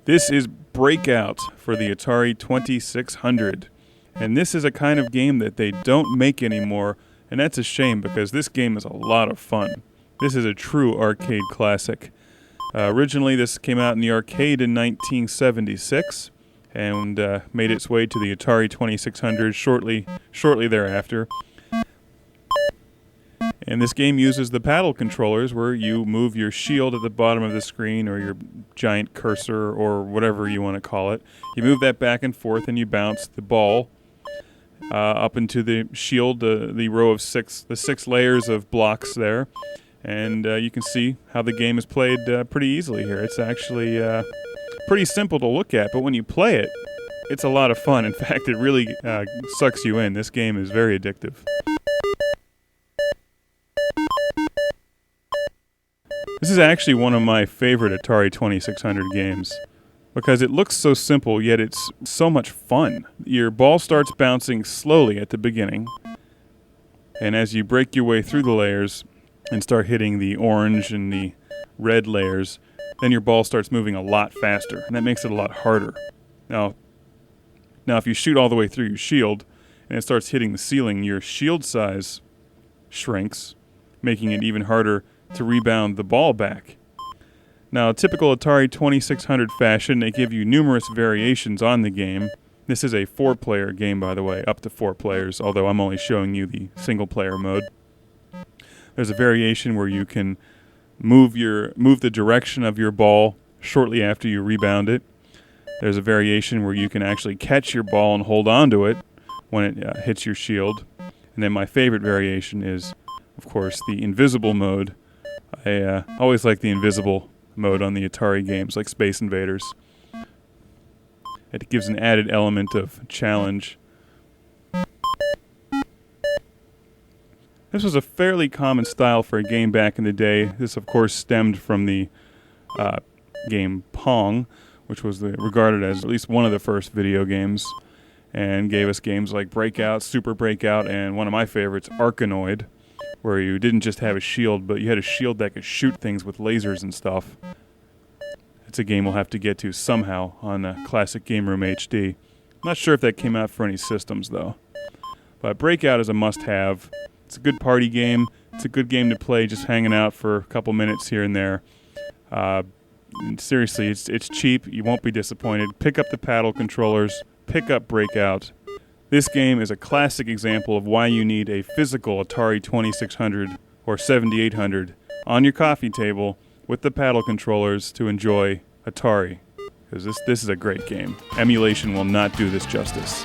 This is Breakout for the Atari 2600. And this is a kind of game that they don't make anymore, and that's a shame because this game is a lot of fun. This is a true arcade classic. Originally, this came out in the arcade in 1976 and made its way to the Atari 2600 shortly thereafter. And this game uses the paddle controllers where you move your shield at the bottom of the screen or your giant cursor or whatever you want to call it. You move that back and forth and you bounce the ball up into the shield, the row of the six layers of blocks there. And you can see how the game is played pretty easily here. It's actually pretty simple to look at, but when you play it, it's a lot of fun. In fact, it really sucks you in. This game is very addictive. This is actually one of my favorite Atari 2600 games because it looks so simple, yet it's so much fun. Your ball starts bouncing slowly at the beginning, and as you break your way through the layers and start hitting the orange and the red layers, then your ball starts moving a lot faster, and that makes it a lot harder. Now if you shoot all the way through your shield and it starts hitting the ceiling, your shield size shrinks, making it even harder to rebound the ball back. Now, typical Atari 2600 fashion, they give you numerous variations on the game. This is a 4-player game, by the way, up to 4 players, although I'm only showing you the single-player mode. There's a variation where you can move the direction of your ball shortly after you rebound it. There's a variation where you can actually catch your ball and hold on to it when it hits your shield. And then my favorite variation is, of course, the invisible mode. I always like the invisible mode on the Atari games, like Space Invaders. It gives an added element of challenge. This was a fairly common style for a game back in the day. This, of course, stemmed from the game Pong, which was regarded as at least one of the first video games, and gave us games like Breakout, Super Breakout, and one of my favorites, Arkanoid, where you didn't just have a shield, but you had a shield that could shoot things with lasers and stuff. It's a game we'll have to get to somehow on Classic Game Room HD. I'm not sure if that came out for any systems, though. But Breakout is a must-have. It's a good party game. It's a good game to play just hanging out for a couple minutes here and there. And seriously, it's cheap. You won't be disappointed. Pick up the paddle controllers. Pick up Breakout. This game is a classic example of why you need a physical Atari 2600 or 7800 on your coffee table with the paddle controllers to enjoy Atari. Because this is a great game. Emulation will not do this justice.